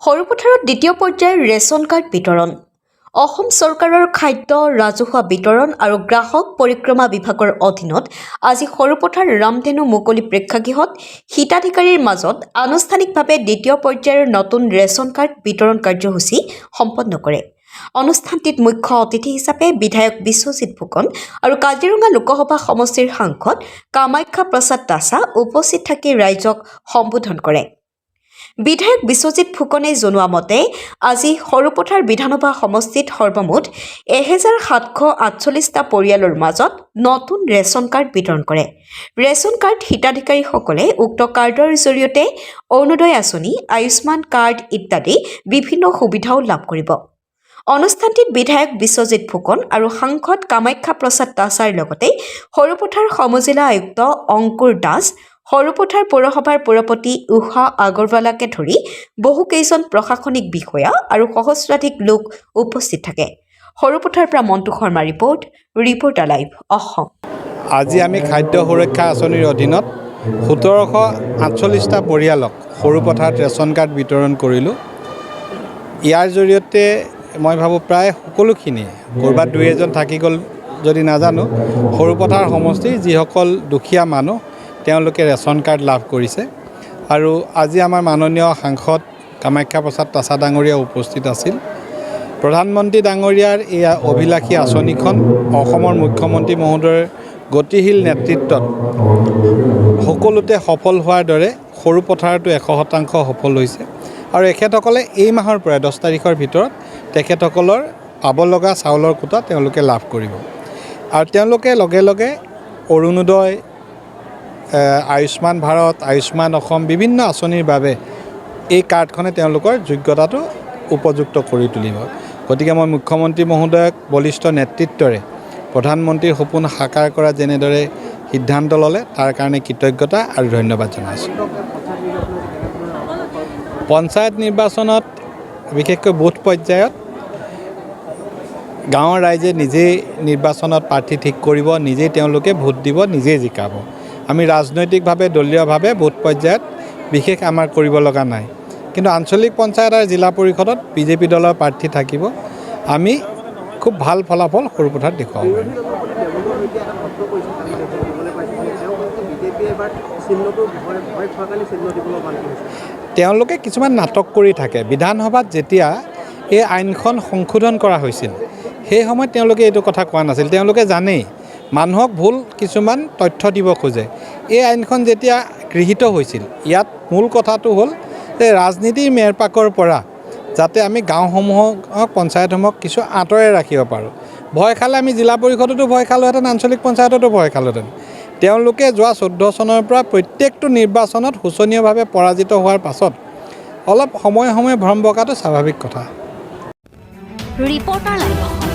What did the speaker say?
সৰুপথাৰত দ্বিতীয় পৰ্যায়ৰ ration card বিতৰণ। অসম চৰকাৰৰ খাদ্য, ৰাজহুৱা বিতৰণ আৰু গ্ৰাহক পৰিক্ৰমা বিভাগৰ অধীনত আজি সৰুপথাৰ ৰামধেনু মুকলি প্ৰেক্ষাগৃহত হিতাধিকাৰীৰ মাজত আনুষ্ঠানিকভাৱে দ্বিতীয় পৰ্যায়ৰ নতুন ৰেচন কাৰ্ড বিতৰণ কাৰ্যসূচী সম্পন্ন কৰে। অনুষ্ঠানটিত মুখ্য অতিথি হিচাপে বিধায়ক বিশ্বজিৎ ফুকন আৰু কাজিৰঙা লোকসভা সমষ্টিৰ সাংসদ কামাখ্যা প্ৰসাদ দাসা উপস্থিত থাকি ৰাইজক সম্বোধন কৰে। বিধায়ক বিশ্বজিৎ ফুকনে জনোৱা মতে আজি সৰুপথাৰ বিধানসভা সমষ্টিত সৰ্বমুঠ 1748টা পৰিয়ালৰ মাজত নতুন ৰেচন কাৰ্ড বিতৰণ কৰে। ৰেচন কাৰ্ড হিতাধিকাৰীসকলে উক্ত কাৰ্ডৰ জৰিয়তে অৰুণোদয় আঁচনি, আয়ুষ্মান কাৰ্ড ইত্যাদি বিভিন্ন সুবিধাও লাভ কৰিব। অনুষ্ঠানটিত বিধায়ক বিশ্বজিৎ ফুকন আৰু সাংসদ কামাখ্যা প্ৰসাদ দাসৰ লগতে সৰুপথাৰ সমজিলা আয়ুক্ত অংকুৰ দাস, সৰুপথাৰ পৌৰসভাৰ পৌৰপতি উষা আগৰৱালাকে ধৰি বহুকেইজন প্ৰশাসনিক বিষয়া আৰু সহস্ৰাধিক লোক উপস্থিত থাকে। সৰুপথাৰ পৰা মণ্টু শৰ্মা ৰিপৰ্টাৰ লাইভ অসম। আজি আমি খাদ্য সুৰক্ষা আঁচনিৰ অধীনত 1748টা পৰিয়ালক সৰুপথাৰত ৰেচন কাৰ্ড বিতৰণ কৰিলোঁ। ইয়াৰ জৰিয়তে মই ভাবোঁ প্ৰায় সকলোখিনি, ক'ৰবাত দুই এজন থাকি গ'ল যদি নাজানো, সৰুপথাৰ সমষ্টিৰ যিসকল দুখীয়া মানুহ তেওঁলোকে ৰেচন কাৰ্ড লাভ কৰিছে। আৰু আজি আমাৰ মাননীয় সাংসদ কামাখ্যা প্ৰসাদ দাসা ডাঙৰীয়া উপস্থিত আছিল। প্ৰধানমন্ত্ৰী ডাঙৰীয়াৰ এই অভিলাষী আঁচনিখন অসমৰ মুখ্যমন্ত্ৰী মহোদয়ৰ গতিশীল নেতৃত্বত সকলোতে সফল হোৱাৰ দৰে সৰুপথাৰতো 100% সফল হৈছে। আৰু এখেতসকলে এই মাহৰ পৰা 10 তাৰিখৰ ভিতৰত তেখেতসকলৰ পাব লগা চাউলৰ কোটা তেওঁলোকে লাভ কৰিব। আৰু তেওঁলোকে লগে লগে অৰুণোদয়, আয়ুষ্মান ভাৰত, আয়ুষ্মান অসম বিভিন্ন আঁচনিৰ বাবে এই কাৰ্ডখনে তেওঁলোকৰ যোগ্যতাটো উপযুক্ত কৰি তুলিব। গতিকে মই মুখ্যমন্ত্ৰী মহোদয়ক বলিষ্ঠ নেতৃত্বৰে প্ৰধানমন্ত্ৰীৰ সপোন সাকাৰ কৰা যেনেদৰে সিদ্ধান্ত ল'লে তাৰ কাৰণে কৃতজ্ঞতা আৰু ধন্যবাদ জনাইছোঁ। পঞ্চায়ত নিৰ্বাচনত বিশেষকৈ বুথ পৰ্যায়ত গাঁৱৰ ৰাইজে নিজেই নিৰ্বাচনত প্ৰাৰ্থী ঠিক কৰিব, নিজেই তেওঁলোকে ভোট দিব, নিজেই জিকাব। আমি ৰাজনৈতিকভাৱে দলীয়ভাৱে বুথ পৰ্যায়ত বিশেষ আমাৰ কৰিব লগা নাই। কিন্তু আঞ্চলিক পঞ্চায়ত আৰু জিলা পৰিষদত বিজেপি দলৰ প্ৰাৰ্থী থাকিব। আমি খুব ভাল ফলাফল সৰুপথাৰত দেখুৱাব পাৰিম। তেওঁলোকে কিছুমান নাটক কৰি থাকে। বিধানসভাত যেতিয়া এই আইনখন সংশোধন কৰা হৈছিল সেই সময়ত তেওঁলোকে এইটো কথা কোৱা নাছিল। তেওঁলোকে জানেই মানুহক ভুল কিছুমান তথ্য দিব খোজে। এই আইনখন যেতিয়া গৃহীত হৈছিল ইয়াত মূল কথাটো হ'ল যে ৰাজনীতিৰ মেৰপাকৰ পৰা যাতে আমি গাঁওসমূহক, পঞ্চায়তসমূহক কিছু আঁতৰে ৰাখিব পাৰোঁ। ভয় খালে আমি জিলা পৰিষদতো ভয় খালোহেঁতেন, আঞ্চলিক পঞ্চায়ততো ভয় খালোহেঁতেন। তেওঁলোকে যোৱা 14 চনৰ পৰা প্ৰত্যেকটো নিৰ্বাচনত শোচনীয়ভাৱে পৰাজিত হোৱাৰ পাছত অলপ সময়ে সময়ে ভ্ৰম বকাটো স্বাভাৱিক কথা। Reporter live Assam.